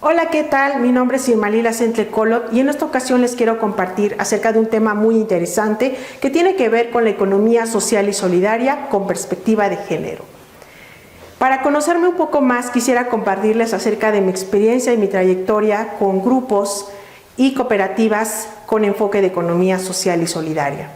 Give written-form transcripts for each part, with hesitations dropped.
Hola, ¿qué tal? Mi nombre es Irmalila Centlecolot y en esta ocasión les quiero compartir acerca de un tema muy interesante que tiene que ver con la economía social y solidaria con perspectiva de género. Para conocerme un poco más, quisiera compartirles acerca de mi experiencia y mi trayectoria con grupos y cooperativas con enfoque de economía social y solidaria.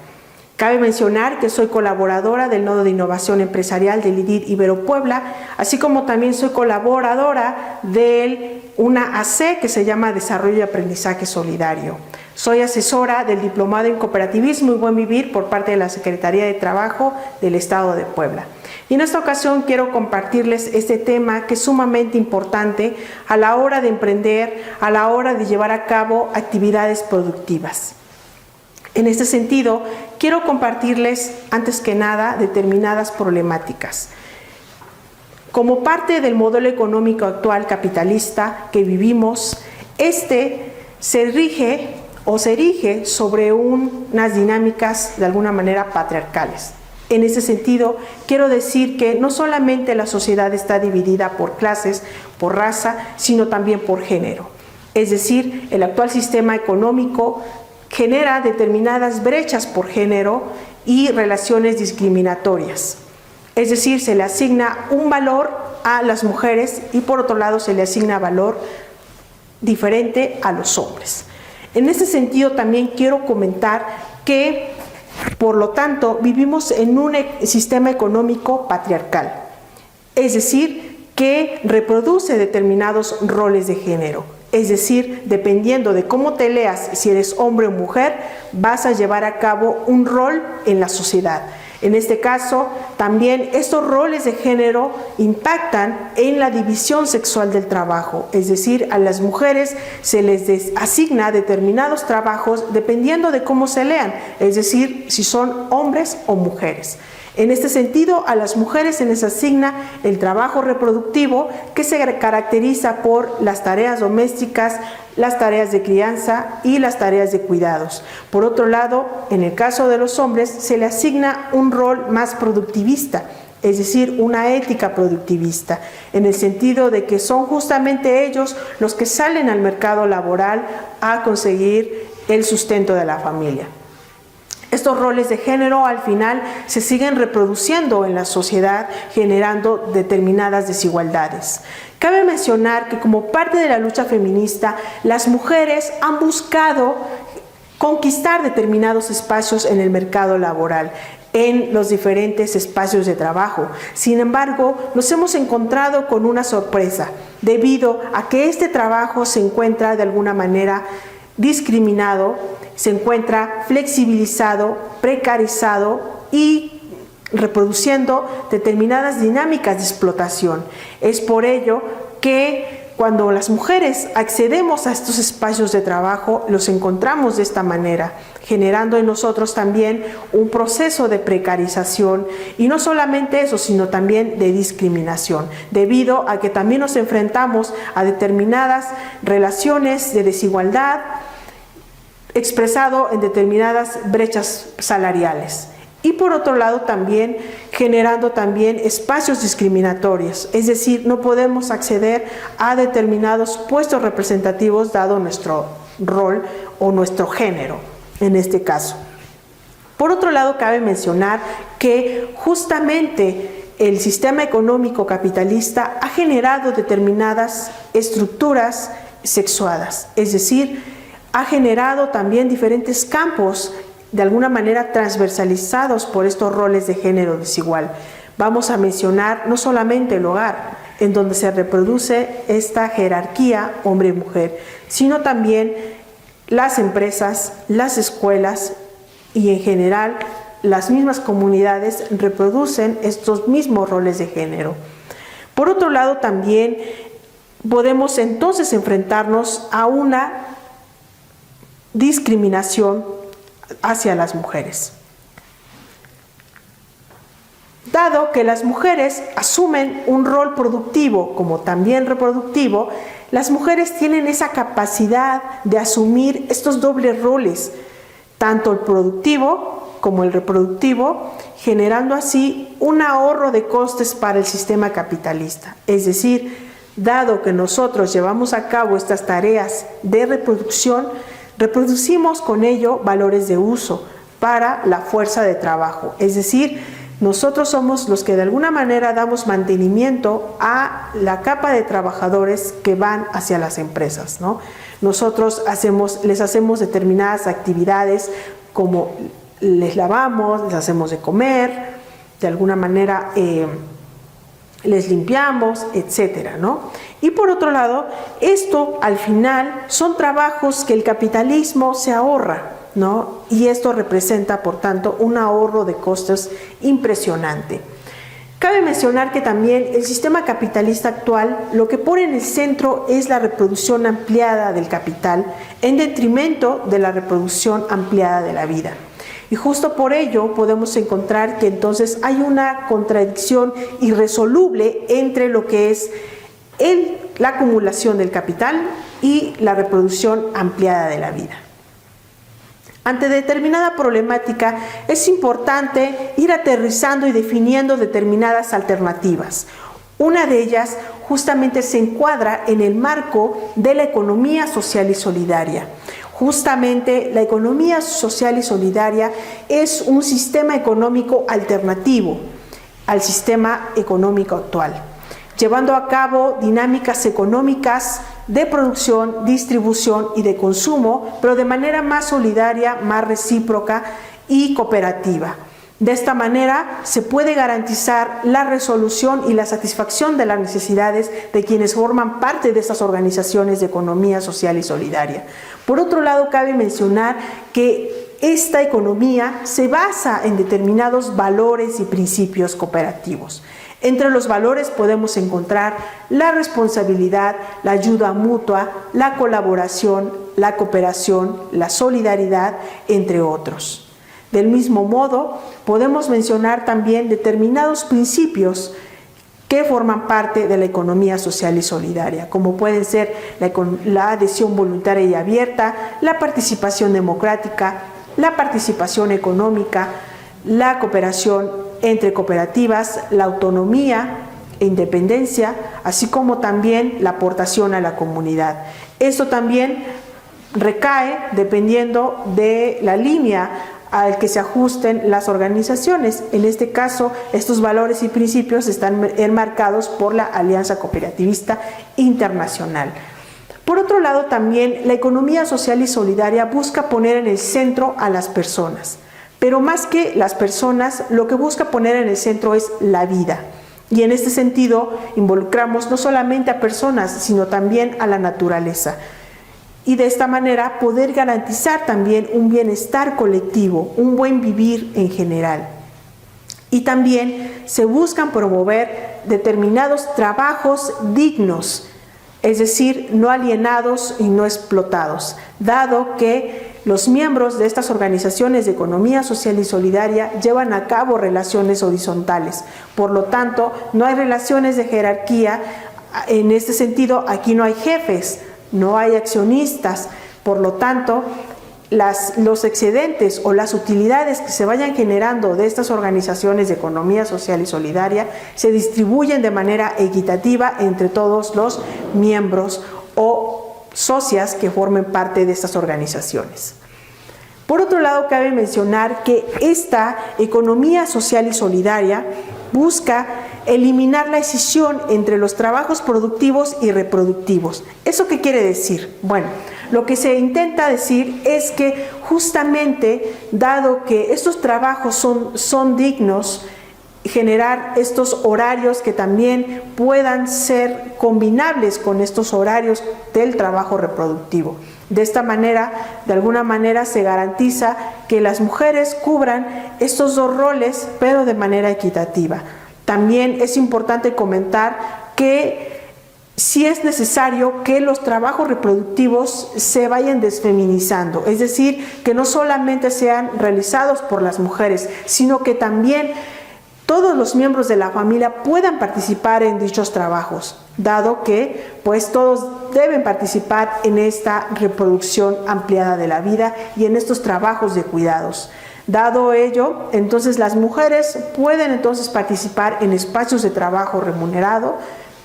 Cabe mencionar que soy colaboradora del Nodo de Innovación Empresarial del IDID Ibero Puebla, así como también soy colaboradora de una AC que se llama Desarrollo y Aprendizaje Solidario. Soy asesora del Diplomado en Cooperativismo y Buen Vivir por parte de la Secretaría de Trabajo del Estado de Puebla. Y en esta ocasión quiero compartirles este tema que es sumamente importante a la hora de emprender, a la hora de llevar a cabo actividades productivas. En este sentido, quiero compartirles, antes que nada, determinadas problemáticas. Como parte del modelo económico actual capitalista que vivimos, se erige sobre unas dinámicas de alguna manera patriarcales. En ese sentido, quiero decir que no solamente la sociedad está dividida por clases, por raza, sino también por género. Es decir, el actual sistema económico genera determinadas brechas por género y relaciones discriminatorias. Es decir, se le asigna un valor a las mujeres y por otro lado se le asigna valor diferente a los hombres. En este sentido también quiero comentar que, por lo tanto, vivimos en un sistema económico patriarcal, es decir, que reproduce determinados roles de género. Es decir, dependiendo de cómo te leas, si eres hombre o mujer, vas a llevar a cabo un rol en la sociedad. En este caso, también estos roles de género impactan en la división sexual del trabajo. Es decir, a las mujeres se les asigna determinados trabajos dependiendo de cómo se lean. Es decir, si son hombres o mujeres. En este sentido, a las mujeres se les asigna el trabajo reproductivo que se caracteriza por las tareas domésticas, las tareas de crianza y las tareas de cuidados. Por otro lado, en el caso de los hombres se le asigna un rol más productivista, es decir, una ética productivista, en el sentido de que son justamente ellos los que salen al mercado laboral a conseguir el sustento de la familia. Estos roles de género al final se siguen reproduciendo en la sociedad, generando determinadas desigualdades. Cabe mencionar que como parte de la lucha feminista, las mujeres han buscado conquistar determinados espacios en el mercado laboral, en los diferentes espacios de trabajo. Sin embargo, nos hemos encontrado con una sorpresa, debido a que este trabajo se encuentra de alguna manera discriminado, se encuentra flexibilizado, precarizado y reproduciendo determinadas dinámicas de explotación. Es por ello que cuando las mujeres accedemos a estos espacios de trabajo, los encontramos de esta manera, generando en nosotros también un proceso de precarización y no solamente eso, sino también de discriminación, debido a que también nos enfrentamos a determinadas relaciones de desigualdad expresado en determinadas brechas salariales. Y por otro lado también generando también espacios discriminatorios, es decir, no podemos acceder a determinados puestos representativos dado nuestro rol o nuestro género en este caso. Por otro lado, cabe mencionar que justamente el sistema económico capitalista ha generado determinadas estructuras sexuadas, es decir, ha generado también diferentes campos de alguna manera transversalizados por estos roles de género desigual. Vamos a mencionar no solamente el hogar, en donde se reproduce esta jerarquía hombre-mujer, sino también las empresas, las escuelas y en general las mismas comunidades reproducen estos mismos roles de género. Por otro lado, también podemos entonces enfrentarnos a una discriminación hacia las mujeres. Dado que las mujeres asumen un rol productivo como también reproductivo, las mujeres tienen esa capacidad de asumir estos dobles roles, tanto el productivo como el reproductivo, generando así un ahorro de costes para el sistema capitalista. Es decir, Dado que nosotros llevamos a cabo estas tareas de reproducción, reproducimos con ello valores de uso para la fuerza de trabajo. Es decir, nosotros somos los que de alguna manera damos mantenimiento a la capa de trabajadores que van hacia las empresas, ¿no? Nosotros les hacemos determinadas actividades como les lavamos, les hacemos de comer, de alguna manera les limpiamos, etcétera, ¿no? Y por otro lado, esto al final son trabajos que el capitalismo se ahorra, ¿no? Y esto representa, por tanto, un ahorro de costos impresionante. Cabe mencionar que también el sistema capitalista actual lo que pone en el centro es la reproducción ampliada del capital en detrimento de la reproducción ampliada de la vida. Y justo por ello podemos encontrar que entonces hay una contradicción irresoluble entre lo que es la acumulación del capital y la reproducción ampliada de la vida. Ante determinada problemática es importante ir aterrizando y definiendo determinadas alternativas. Una de ellas justamente se encuadra en el marco de la economía social y solidaria. Justamente la economía social y solidaria es un sistema económico alternativo al sistema económico actual, llevando a cabo dinámicas económicas de producción, distribución y de consumo, pero de manera más solidaria, más recíproca y cooperativa. De esta manera se puede garantizar la resolución y la satisfacción de las necesidades de quienes forman parte de estas organizaciones de economía social y solidaria. Por otro lado, cabe mencionar que esta economía se basa en determinados valores y principios cooperativos. Entre los valores podemos encontrar la responsabilidad, la ayuda mutua, la colaboración, la cooperación, la solidaridad, entre otros. Del mismo modo, podemos mencionar también determinados principios que forman parte de la economía social y solidaria, como pueden ser la adhesión voluntaria y abierta, la participación democrática, la participación económica, la cooperación entre cooperativas, la autonomía e independencia, así como también la aportación a la comunidad. Esto también recae dependiendo de la línea al que se ajusten las organizaciones. En este caso, estos valores y principios están enmarcados por la Alianza Cooperativista Internacional. Por otro lado, también la economía social y solidaria busca poner en el centro a las personas. Pero más que las personas, lo que busca poner en el centro es la vida. Y en este sentido, involucramos no solamente a personas, sino también a la naturaleza. Y de esta manera poder garantizar también un bienestar colectivo, un buen vivir en general. Y también se buscan promover determinados trabajos dignos, es decir, no alienados y no explotados, dado que los miembros de estas organizaciones de economía social y solidaria llevan a cabo relaciones horizontales. Por lo tanto, no hay relaciones de jerarquía. En este sentido, aquí no hay jefes, no hay accionistas. Por lo tanto, los excedentes o las utilidades que se vayan generando de estas organizaciones de economía social y solidaria se distribuyen de manera equitativa entre todos los miembros o socias que formen parte de estas organizaciones. Por otro lado, cabe mencionar que esta economía social y solidaria busca eliminar la escisión entre los trabajos productivos y reproductivos. ¿Eso qué quiere decir? Bueno, lo que se intenta decir es que justamente, dado que estos trabajos son dignos, generar estos horarios que también puedan ser combinables con estos horarios del trabajo reproductivo. De esta manera, de alguna manera, se garantiza que las mujeres cubran estos dos roles, pero de manera equitativa. También es importante comentar que sí es necesario que los trabajos reproductivos se vayan desfeminizando, es decir, que no solamente sean realizados por las mujeres, sino que también todos los miembros de la familia puedan participar en dichos trabajos, dado que pues todos deben participar en esta reproducción ampliada de la vida y en estos trabajos de cuidados. Dado ello, entonces las mujeres pueden entonces participar en espacios de trabajo remunerado,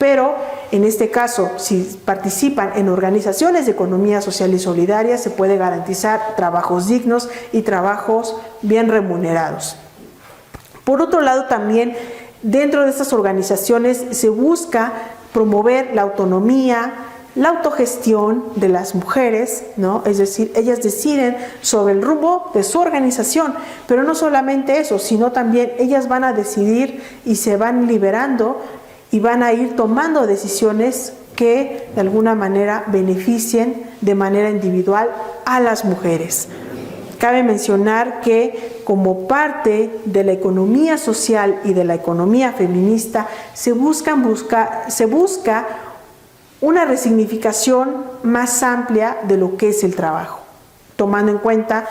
pero en este caso, si participan en organizaciones de economía social y solidaria, se puede garantizar trabajos dignos y trabajos bien remunerados. Por otro lado, también dentro de estas organizaciones se busca promover la autonomía, la autogestión de las mujeres, ¿no? Es decir, ellas deciden sobre el rumbo de su organización, pero no solamente eso, sino también ellas van a decidir y se van liberando y van a ir tomando decisiones que de alguna manera beneficien de manera individual a las mujeres. Cabe mencionar que como parte de la economía social y de la economía feminista se busca una resignificación más amplia de lo que es el trabajo, tomando en cuenta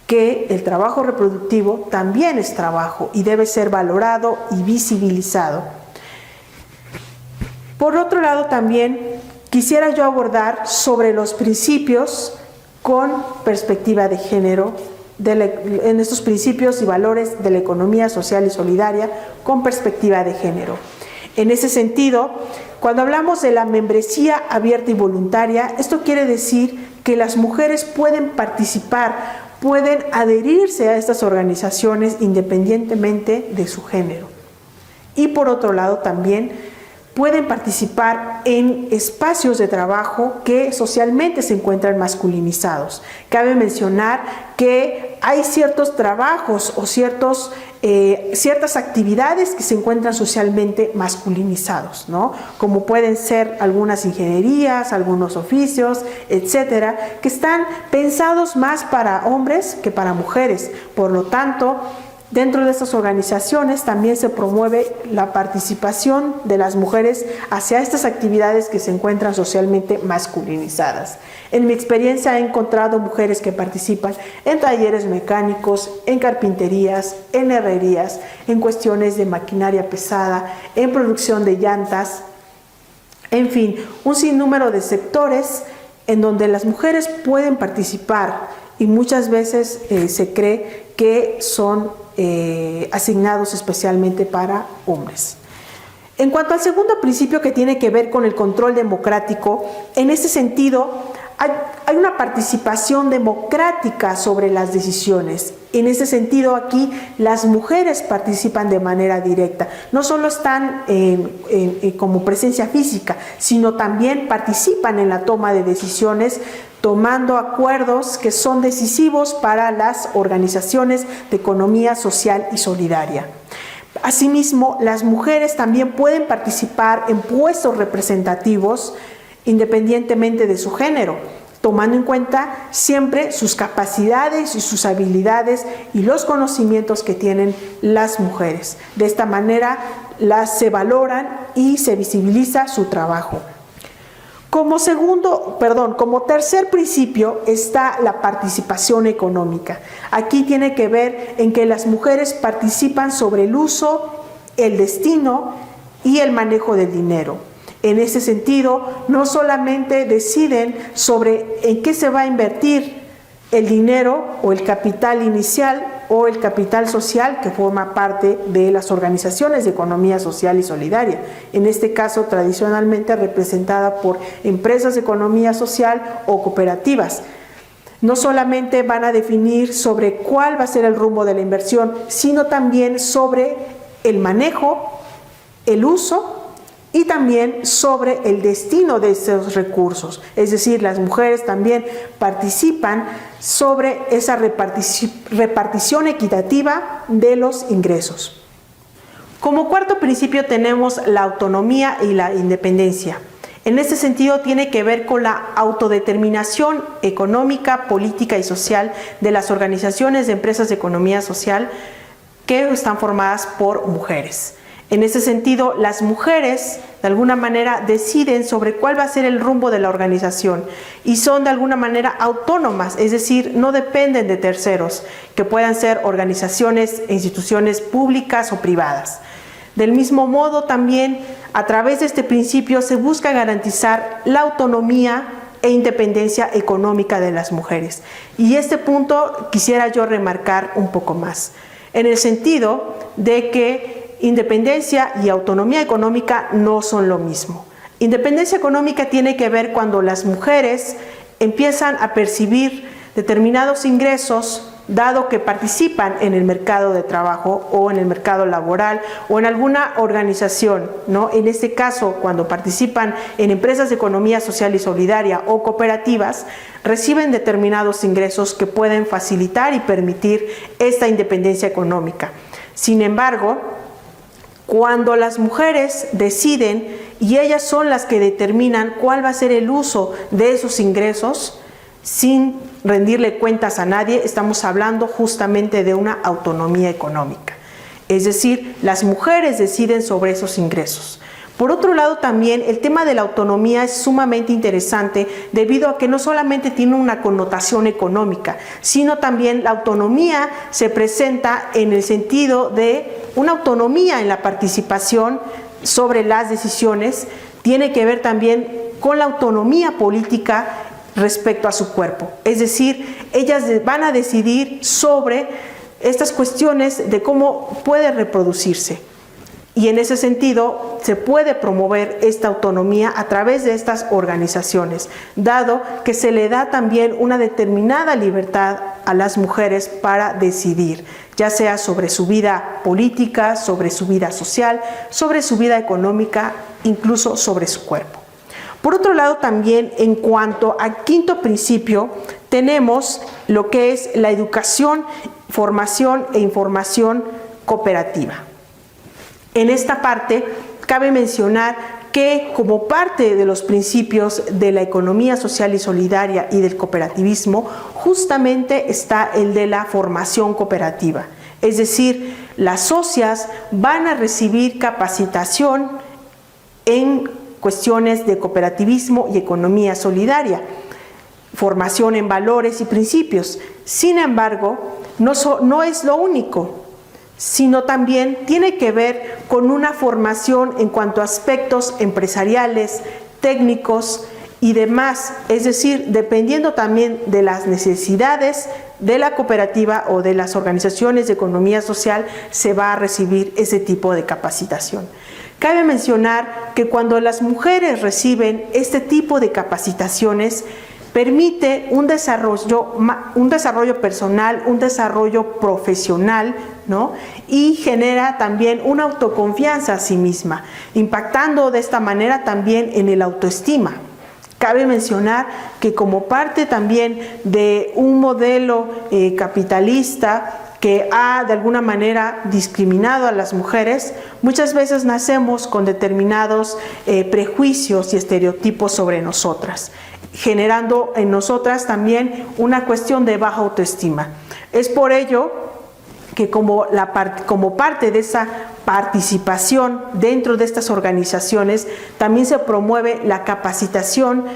que el trabajo reproductivo también es trabajo y debe ser valorado y visibilizado. Por otro lado, también quisiera yo abordar sobre los principios con perspectiva de género, en estos principios y valores de la economía social y solidaria con perspectiva de género. En ese sentido, cuando hablamos de la membresía abierta y voluntaria, esto quiere decir que las mujeres pueden participar, pueden adherirse a estas organizaciones independientemente de su género. Y por otro lado también pueden participar en espacios de trabajo que socialmente se encuentran masculinizados. Cabe mencionar que hay ciertos trabajos o ciertas actividades que se encuentran socialmente masculinizados, ¿no? Como pueden ser algunas ingenierías, algunos oficios, etcétera, que están pensados más para hombres que para mujeres. Por lo tanto, dentro de estas organizaciones también se promueve la participación de las mujeres hacia estas actividades que se encuentran socialmente masculinizadas. En mi experiencia he encontrado mujeres que participan en talleres mecánicos, en carpinterías, en herrerías, en cuestiones de maquinaria pesada, en producción de llantas, en fin, un sinnúmero de sectores en donde las mujeres pueden participar y muchas veces se cree que son asignados especialmente para hombres. En cuanto al segundo principio, que tiene que ver con el control democrático, en ese sentido hay una participación democrática sobre las decisiones. En ese sentido, aquí las mujeres participan de manera directa. No solo están como presencia física, sino también participan en la toma de decisiones, tomando acuerdos que son decisivos para las organizaciones de economía social y solidaria. Asimismo, las mujeres también pueden participar en puestos representativos independientemente de su género, tomando en cuenta siempre sus capacidades y sus habilidades y los conocimientos que tienen las mujeres. De esta manera se valoran y se visibiliza su trabajo. Como tercer principio está la participación económica. Aquí tiene que ver en que las mujeres participan sobre el uso, el destino y el manejo del dinero. En ese sentido, no solamente deciden sobre en qué se va a invertir el dinero o el capital inicial o el capital social que forma parte de las organizaciones de economía social y solidaria, en este caso tradicionalmente representada por empresas de economía social o cooperativas. No solamente van a definir sobre cuál va a ser el rumbo de la inversión, sino también sobre el manejo, el uso y también sobre el destino de esos recursos. Es decir, las mujeres también participan sobre esa repartición equitativa de los ingresos. Como cuarto principio tenemos la autonomía y la independencia. En este sentido tiene que ver con la autodeterminación económica, política y social de las organizaciones de empresas de economía social que están formadas por mujeres. En ese sentido, las mujeres de alguna manera deciden sobre cuál va a ser el rumbo de la organización y son de alguna manera autónomas, es decir, no dependen de terceros, que puedan ser organizaciones e instituciones públicas o privadas. Del mismo modo, también a través de este principio se busca garantizar la autonomía e independencia económica de las mujeres. Y este punto quisiera yo remarcar un poco más, en el sentido de que independencia y autonomía económica no son lo mismo. Independencia económica tiene que ver cuando las mujeres empiezan a percibir determinados ingresos dado que participan en el mercado de trabajo o en el mercado laboral o en alguna organización, ¿no? En este caso, cuando participan en empresas de economía social y solidaria o cooperativas, reciben determinados ingresos que pueden facilitar y permitir esta independencia económica. Sin embargo, cuando las mujeres deciden y ellas son las que determinan cuál va a ser el uso de esos ingresos, sin rendirle cuentas a nadie, estamos hablando justamente de una autonomía económica. Es decir, las mujeres deciden sobre esos ingresos. Por otro lado, también el tema de la autonomía es sumamente interesante debido a que no solamente tiene una connotación económica, sino también la autonomía se presenta en el sentido de una autonomía en la participación sobre las decisiones, tiene que ver también con la autonomía política respecto a su cuerpo. Es decir, ellas van a decidir sobre estas cuestiones de cómo puede reproducirse. Y en ese sentido se puede promover esta autonomía a través de estas organizaciones, dado que se le da también una determinada libertad a las mujeres para decidir, ya sea sobre su vida política, sobre su vida social, sobre su vida económica, incluso sobre su cuerpo. Por otro lado, también en cuanto al quinto principio, tenemos lo que es la educación, formación e información cooperativa. En esta parte, cabe mencionar que como parte de los principios de la economía social y solidaria y del cooperativismo, justamente está el de la formación cooperativa. Es decir, las socias van a recibir capacitación en cuestiones de cooperativismo y economía solidaria, formación en valores y principios. Sin embargo, no es lo único, sino también tiene que ver con una formación en cuanto a aspectos empresariales, técnicos y demás, es decir, dependiendo también de las necesidades de la cooperativa o de las organizaciones de economía social, se va a recibir ese tipo de capacitación. Cabe mencionar que cuando las mujeres reciben este tipo de capacitaciones, permite un desarrollo personal, un desarrollo profesional, ¿no? Y genera también una autoconfianza a sí misma, impactando de esta manera también en el autoestima. Cabe mencionar que como parte también de un modelo capitalista que ha de alguna manera discriminado a las mujeres, muchas veces nacemos con determinados prejuicios y estereotipos sobre nosotras, generando en nosotras también una cuestión de baja autoestima. Es por ello que como parte de esa participación dentro de estas organizaciones, también se promueve la capacitación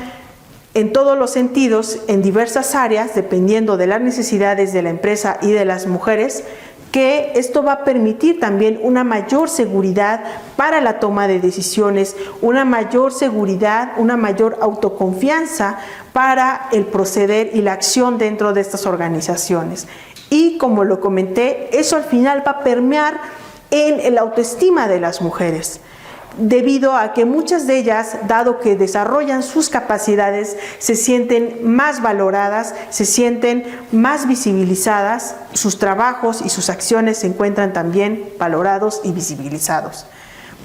en todos los sentidos, en diversas áreas, dependiendo de las necesidades de la empresa y de las mujeres, que esto va a permitir también una mayor seguridad para la toma de decisiones, una mayor seguridad, una mayor autoconfianza para el proceder y la acción dentro de estas organizaciones. Y como lo comenté, eso al final va a permear en la autoestima de las mujeres, debido a que muchas de ellas, dado que desarrollan sus capacidades, se sienten más valoradas, se sienten más visibilizadas, sus trabajos y sus acciones se encuentran también valorados y visibilizados.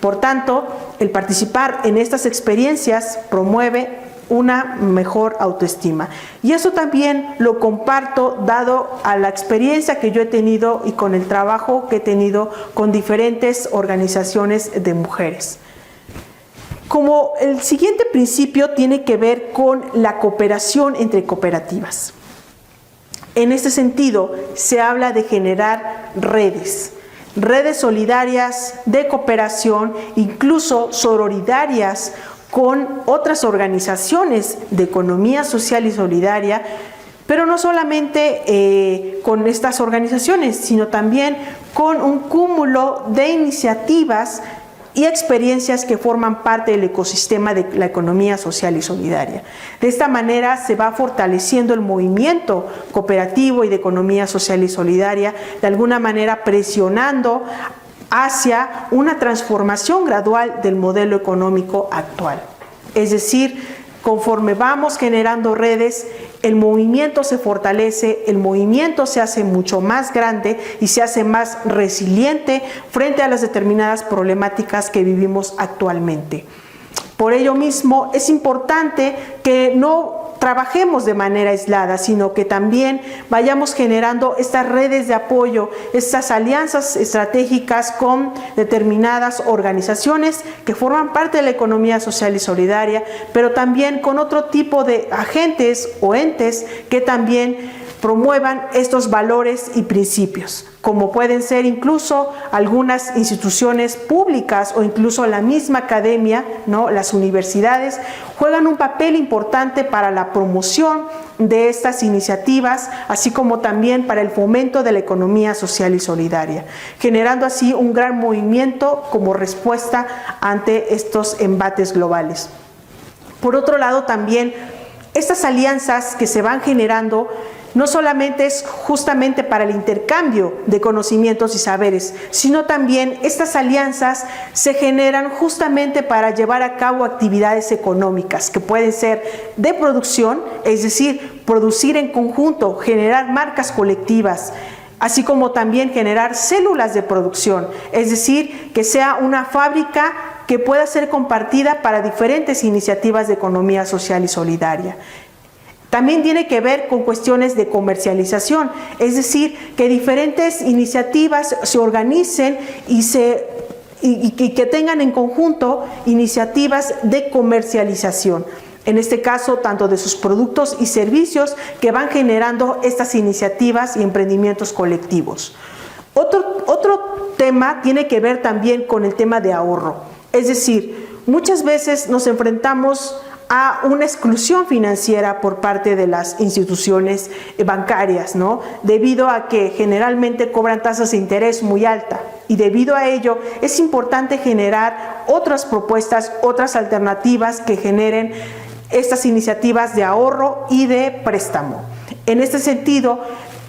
Por tanto, el participar en estas experiencias promueve una mejor autoestima. Y eso también lo comparto dado a la experiencia que yo he tenido y con el trabajo que he tenido con diferentes organizaciones de mujeres. Como el siguiente principio tiene que ver con la cooperación entre cooperativas. En este sentido, se habla de generar redes solidarias de cooperación, incluso sororidarias, con otras organizaciones de economía social y solidaria, pero no solamente con estas organizaciones, sino también con un cúmulo de iniciativas y experiencias que forman parte del ecosistema de la economía social y solidaria. De esta manera se va fortaleciendo el movimiento cooperativo y de economía social y solidaria, de alguna manera presionando hacia una transformación gradual del modelo económico actual. Es decir, conforme vamos generando redes, el movimiento se fortalece, el movimiento se hace mucho más grande y se hace más resiliente frente a las determinadas problemáticas que vivimos actualmente. Por ello mismo, es importante que no trabajemos de manera aislada, sino que también vayamos generando estas redes de apoyo, estas alianzas estratégicas con determinadas organizaciones que forman parte de la economía social y solidaria, pero también con otro tipo de agentes o entes que también promuevan estos valores y principios, como pueden ser incluso algunas instituciones públicas o incluso la misma academia, ¿no? Las universidades juegan un papel importante para la promoción de estas iniciativas, así como también para el fomento de la economía social y solidaria, generando así un gran movimiento como respuesta ante estos embates globales. Por otro lado, también estas alianzas que se van generando no solamente es justamente para el intercambio de conocimientos y saberes, sino también estas alianzas se generan justamente para llevar a cabo actividades económicas que pueden ser de producción, es decir, producir en conjunto, generar marcas colectivas, así como también generar células de producción, es decir, que sea una fábrica que pueda ser compartida para diferentes iniciativas de economía social y solidaria. También tiene que ver con cuestiones de comercialización, es decir, que diferentes iniciativas se organicen y que tengan en conjunto iniciativas de comercialización. En este caso, tanto de sus productos y servicios que van generando estas iniciativas y emprendimientos colectivos. Otro tema tiene que ver también con el tema de ahorro, es decir, muchas veces nos enfrentamos a una exclusión financiera por parte de las instituciones bancarias, ¿no? Debido a que generalmente cobran tasas de interés muy altas y debido a ello es importante generar otras propuestas, otras alternativas que generen estas iniciativas de ahorro y de préstamo. En este sentido,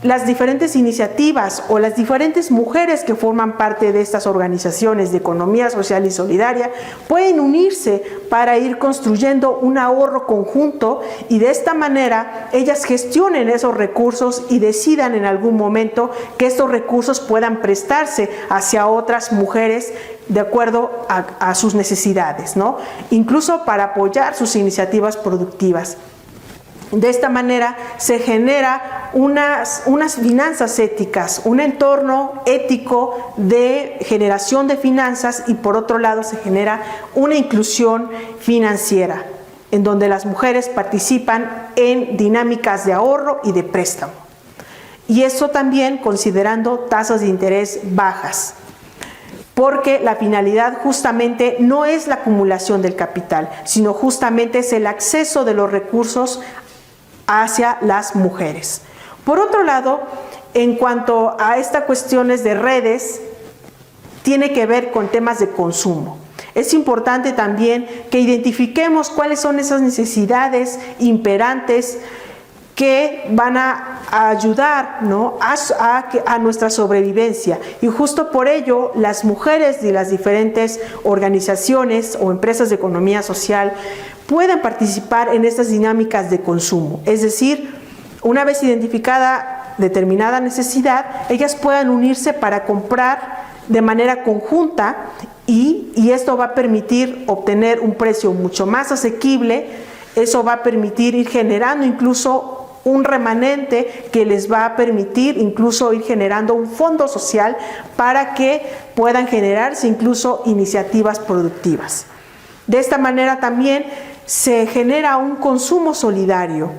las diferentes iniciativas o las diferentes mujeres que forman parte de estas organizaciones de economía social y solidaria pueden unirse para ir construyendo un ahorro conjunto y de esta manera ellas gestionen esos recursos y decidan en algún momento que estos recursos puedan prestarse hacia otras mujeres de acuerdo a sus necesidades, ¿no? Incluso para apoyar sus iniciativas productivas. De esta manera se genera unas finanzas éticas, un entorno ético de generación de finanzas y por otro lado se genera una inclusión financiera en donde las mujeres participan en dinámicas de ahorro y de préstamo. Y eso también considerando tasas de interés bajas, porque la finalidad justamente no es la acumulación del capital, sino justamente es el acceso de los recursos hacia las mujeres. Por otro lado, en cuanto a estas cuestiones de redes, tiene que ver con temas de consumo. Es importante también que identifiquemos cuáles son esas necesidades imperantes que van a ayudar, ¿no? a nuestra sobrevivencia. Y justo por ello, las mujeres de las diferentes organizaciones o empresas de economía social pueden participar en estas dinámicas de consumo. Es decir, una vez identificada determinada necesidad, ellas puedan unirse para comprar de manera conjunta y esto va a permitir obtener un precio mucho más asequible. Eso va a permitir ir generando incluso un remanente que les va a permitir incluso ir generando un fondo social para que puedan generarse incluso iniciativas productivas. De esta manera también se genera un consumo solidario,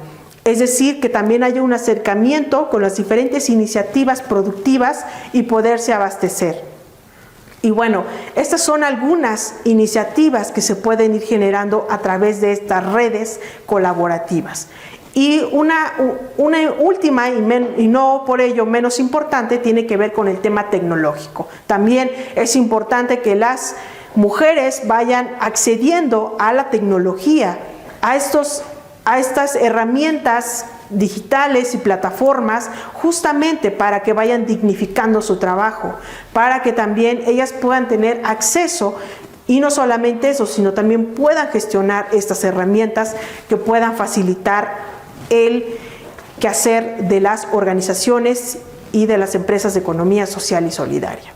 es decir, que también haya un acercamiento con las diferentes iniciativas productivas y poderse abastecer. Y bueno, estas son algunas iniciativas que se pueden ir generando a través de estas redes colaborativas. Y una última y no por ello menos importante tiene que ver con el tema tecnológico. También es importante que las mujeres vayan accediendo a la tecnología, a estas herramientas digitales y plataformas justamente para que vayan dignificando su trabajo, para que también ellas puedan tener acceso. Y no solamente eso, sino también puedan gestionar estas herramientas que puedan facilitar el quehacer de las organizaciones y de las empresas de economía social y solidaria.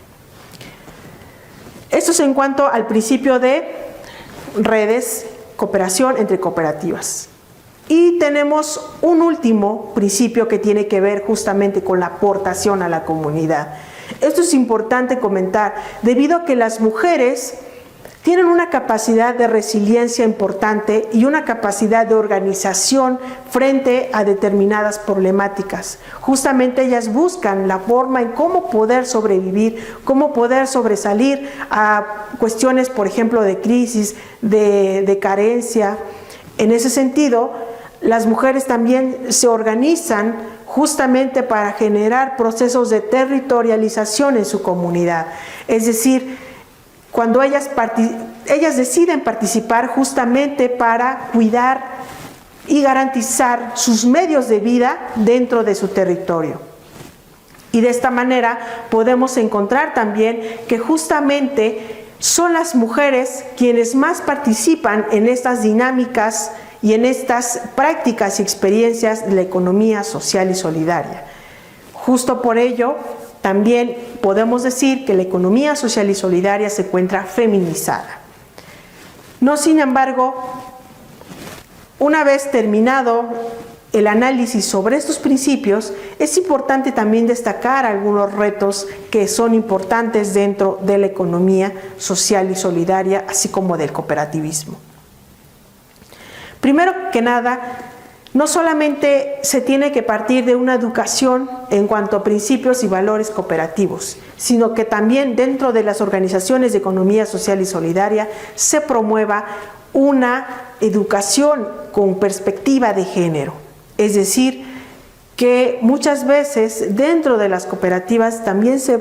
Esto es en cuanto al principio de redes, cooperación entre cooperativas. Y tenemos un último principio que tiene que ver justamente con la aportación a la comunidad. Esto es importante comentar, debido a que las mujeres tienen una capacidad de resiliencia importante y una capacidad de organización frente a determinadas problemáticas. Justamente ellas buscan la forma en cómo poder sobrevivir, cómo poder sobresalir a cuestiones, por ejemplo, de crisis, de carencia. En ese sentido, las mujeres también se organizan justamente para generar procesos de territorialización en su comunidad. Es decir, cuando ellas deciden participar justamente para cuidar y garantizar sus medios de vida dentro de su territorio. Y de esta manera podemos encontrar también que justamente son las mujeres quienes más participan en estas dinámicas y en estas prácticas y experiencias de la economía social y solidaria. Justo por ello, también podemos decir que la economía social y solidaria se encuentra feminizada. No, sin embargo, una vez terminado el análisis sobre estos principios, es importante también destacar algunos retos que son importantes dentro de la economía social y solidaria, así como del cooperativismo. Primero que nada, no solamente se tiene que partir de una educación en cuanto a principios y valores cooperativos, sino que también dentro de las organizaciones de economía social y solidaria se promueva una educación con perspectiva de género. Es decir, que muchas veces dentro de las cooperativas también se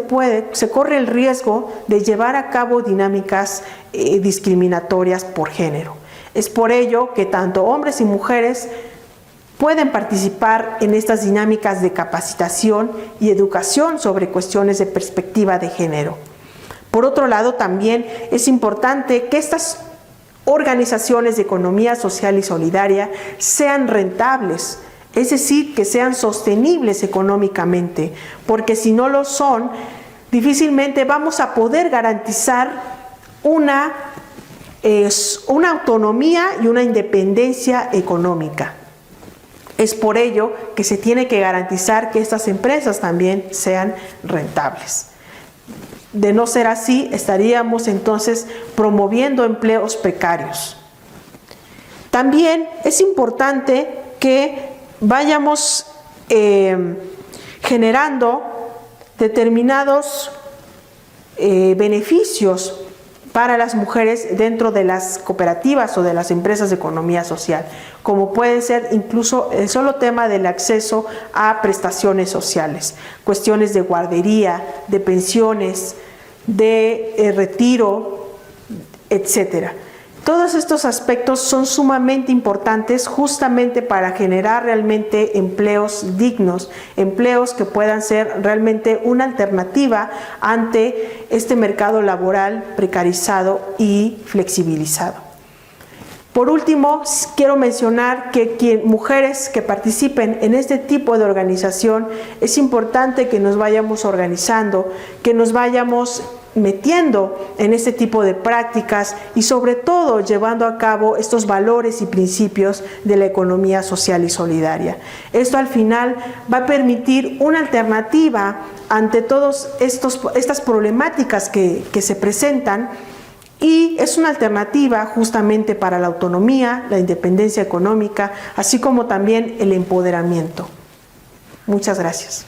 corre el riesgo de llevar a cabo dinámicas discriminatorias por género. Es por ello que tanto hombres y mujeres pueden participar en estas dinámicas de capacitación y educación sobre cuestiones de perspectiva de género. Por otro lado, también es importante que estas organizaciones de economía social y solidaria sean rentables, es decir, que sean sostenibles económicamente, porque si no lo son, difícilmente vamos a poder garantizar una autonomía y una independencia económica. Es por ello que se tiene que garantizar que estas empresas también sean rentables. De no ser así, estaríamos entonces promoviendo empleos precarios. También es importante que vayamos generando determinados beneficios para las mujeres dentro de las cooperativas o de las empresas de economía social, como puede ser incluso el solo tema del acceso a prestaciones sociales, cuestiones de guardería, de pensiones, de retiro, etcétera. Todos estos aspectos son sumamente importantes justamente para generar realmente empleos dignos, empleos que puedan ser realmente una alternativa ante este mercado laboral precarizado y flexibilizado. Por último, quiero mencionar que mujeres que participen en este tipo de organización, es importante que nos vayamos organizando, que nos vayamos metiendo en este tipo de prácticas y sobre todo llevando a cabo estos valores y principios de la economía social y solidaria. Esto al final va a permitir una alternativa ante todas estas problemáticas que se presentan, y es una alternativa justamente para la autonomía, la independencia económica, así como también el empoderamiento. Muchas gracias.